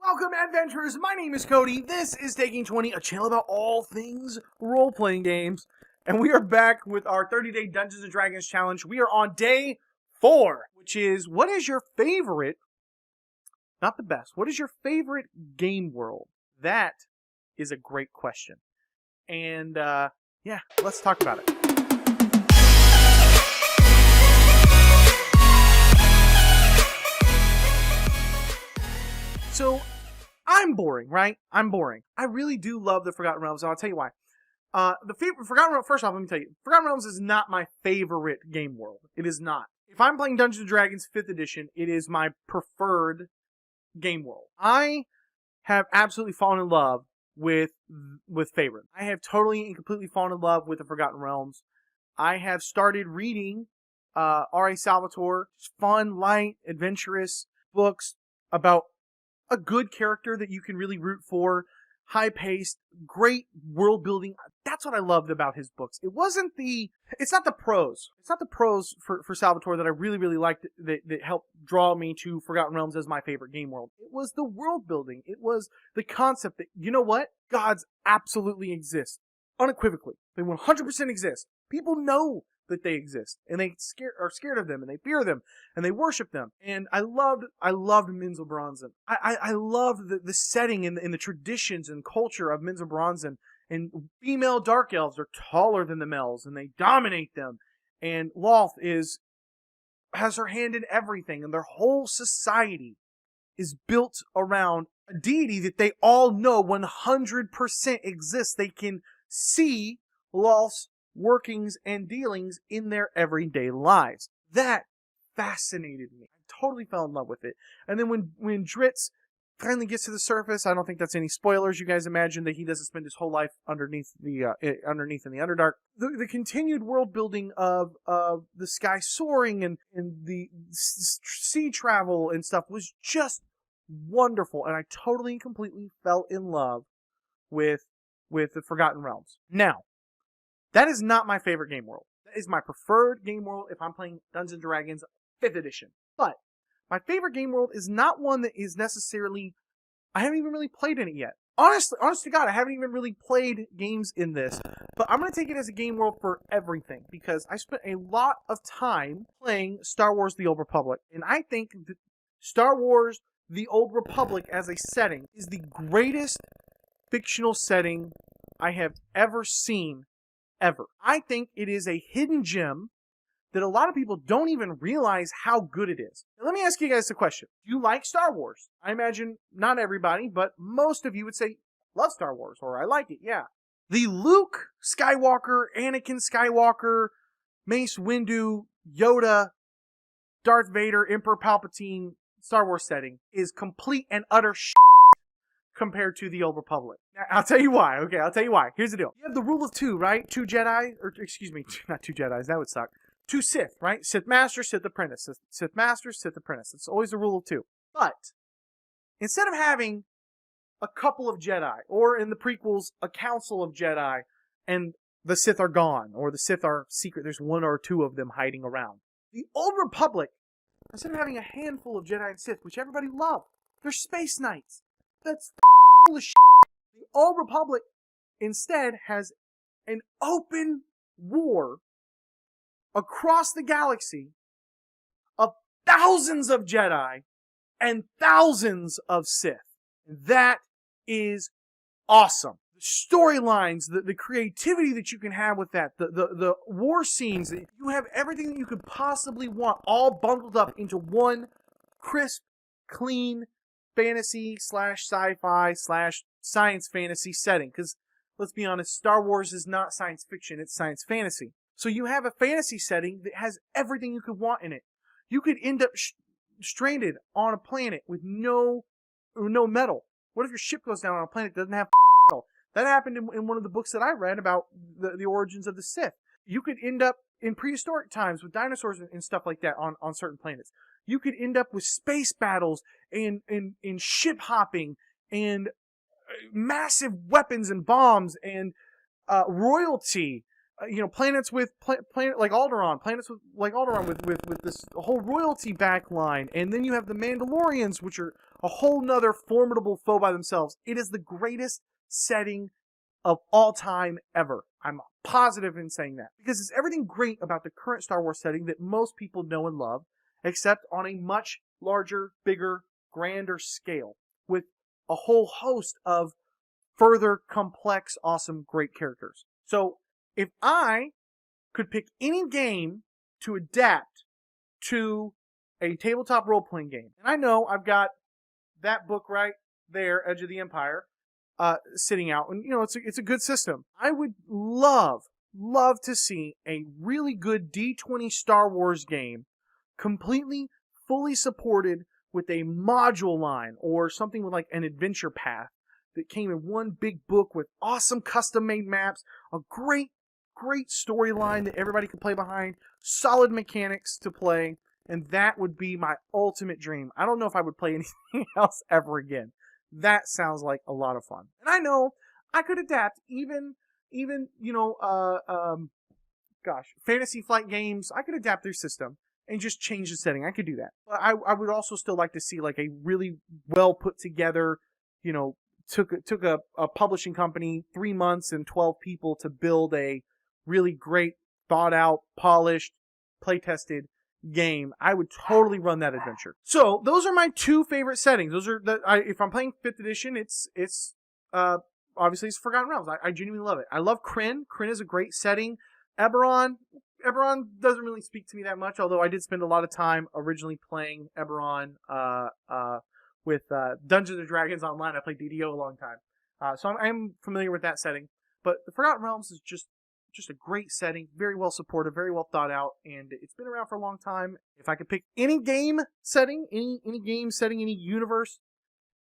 Welcome, adventurers! My name is Cody. This is Taking 20, a channel about all things role-playing games. And we are back with our 30-day Dungeons & Dragons challenge. We are on day 4, which is, what is your favorite, not the best, what is your favorite game world? That is a great question. And, yeah, let's talk about it. So, I'm boring, right? I'm boring. I really do love the Forgotten Realms, and I'll tell you why. Forgotten Realms, first off, let me tell you, Forgotten Realms is not my favorite game world. It is not. If I'm playing Dungeons & Dragons 5th edition, it is my preferred game world. I have absolutely fallen in love with Faerun. I have totally and completely fallen in love with the Forgotten Realms. I have started reading R.A. Salvatore, fun, light, adventurous books about a good character that you can really root for, high-paced, great world building. That's what I loved about his books. It's not the prose. It's not the prose for Salvatore that I really, really liked that helped draw me to Forgotten Realms as my favorite game world. It was the world building. It was the concept that, you know what? Gods absolutely exist. Unequivocally. They 100% exist. People know that they exist, and they are scared of them, and they fear them, and they worship them. And I loved Minzelbronzen. I loved the setting and the traditions and culture of Minzelbronzen. And female dark elves are taller than the males, and they dominate them. And Lolth has her hand in everything, and their whole society is built around a deity that they all know 100% exists. They can see Lolth's workings and dealings in their everyday lives. That fascinated me. I totally fell in love with it. And then when Dritz finally gets to the surface, I don't think that's any spoilers. You guys imagine that he doesn't spend his whole life underneath in the Underdark. The continued world building of the sky soaring and the sea travel and stuff was just wonderful. And I totally and completely fell in love with the Forgotten Realms. Now, that is not my favorite game world. That is my preferred game world if I'm playing Dungeons & Dragons 5th edition. But my favorite game world is not one that is necessarily... I haven't even really played in it yet. Honest to God, I haven't even really played games in this. But I'm going to take it as a game world for everything, because I spent a lot of time playing Star Wars The Old Republic. And I think that Star Wars The Old Republic as a setting is the greatest fictional setting I have ever seen. Ever. I think it is a hidden gem that a lot of people don't even realize how good it is. Now, let me ask you guys a question. Do you like Star Wars? I imagine not everybody, but most of you would say, love Star Wars, or I like it, yeah. The Luke Skywalker, Anakin Skywalker, Mace Windu, Yoda, Darth Vader, Emperor Palpatine Star Wars setting is complete and utter compared to the Old Republic. Now, I'll tell you why. Okay, I'll tell you why. Here's the deal. You have the rule of 2, right? 2 Jedi, or excuse me, not 2 Jedis, that would suck. 2 Sith, right? Sith Master, Sith Apprentice. Sith Master, Sith Apprentice. It's always the rule of 2. But instead of having a couple of Jedi, or in the prequels, a council of Jedi, and the Sith are gone, or the Sith are secret, there's 1 or 2 of them hiding around. The Old Republic, instead of having a handful of Jedi and Sith, which everybody loved, they're space knights. That's foolish. The Old Republic instead has an open war across the galaxy of thousands of Jedi and thousands of Sith. That is awesome. The storylines, the creativity that you can have with that, the war scenes, you have everything that you could possibly want all bundled up into one crisp, clean fantasy / sci-fi / science fantasy setting. Because, let's be honest, Star Wars is not science fiction, it's science fantasy. So you have a fantasy setting that has everything you could want in it. You could end up stranded on a planet with no metal. What if your ship goes down on a planet that doesn't have metal? That happened in one of the books that I read about the origins of the Sith. You could end up in prehistoric times with dinosaurs and stuff like that on certain planets. You could end up with space battles and ship hopping and massive weapons and bombs and royalty planets with planet like Alderaan, planets with like Alderaan with this whole royalty backline, and then you have the Mandalorians, which are a whole nother formidable foe by themselves. It is the greatest setting of all time ever. I'm positive in saying that because it's everything great about the current Star Wars setting that most people know and love, except on a much larger, bigger, grander scale with a whole host of further complex, awesome, great characters. So if I could pick any game to adapt to a tabletop role-playing game, and I know I've got that book right there, Edge of the Empire, sitting out, and it's a good system. I would love to see a really good D20 Star Wars game, completely, fully supported with a module line or something with like an adventure path that came in one big book with awesome custom-made maps, a great storyline that everybody could play behind, solid mechanics to play, and that would be my ultimate dream. I don't know if I would play anything else ever again. That sounds like a lot of fun. And I know I could adapt even Fantasy Flight Games, I could adapt their system and just change the setting. I could do that. But I would also still like to see like a really well put together, took a publishing company 3 months and 12 people to build a really great, thought out, polished, play tested game. I would totally run that adventure. So those are my two favorite settings. Those are if I'm playing 5th edition, it's obviously it's Forgotten Realms. I genuinely love it. I love Krynn. Krynn is a great setting. Eberron doesn't really speak to me that much, although I did spend a lot of time originally playing Eberron with Dungeons & Dragons Online. I played DDO a long time. So I'm familiar with that setting. But the Forgotten Realms is just a great setting, very well supported, very well thought out, and it's been around for a long time. If I could pick any game setting, any game setting, any universe,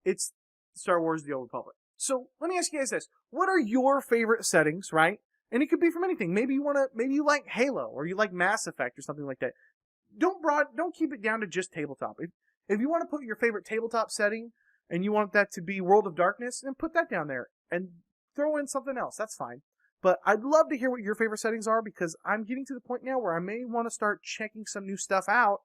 it's Star Wars The Old Republic. So let me ask you guys this. What are your favorite settings, right? And it could be from anything. Maybe you like Halo, or you like Mass Effect or something like that. Don't keep it down to just tabletop. If you want to put your favorite tabletop setting and you want that to be World of Darkness, then put that down there and throw in something else. That's fine. But I'd love to hear what your favorite settings are, because I'm getting to the point now where I may want to start checking some new stuff out,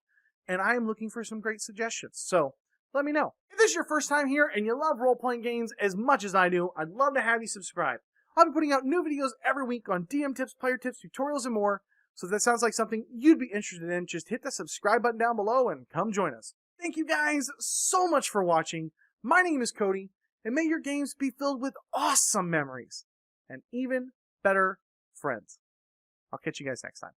and I am looking for some great suggestions. So let me know. If this is your first time here and you love role-playing games as much as I do, I'd love to have you subscribe. I'll be putting out new videos every week on DM tips, player tips, tutorials, and more. So if that sounds like something you'd be interested in, just hit the subscribe button down below and come join us. Thank you guys so much for watching. My name is Cody, and may your games be filled with awesome memories and even better friends. I'll catch you guys next time.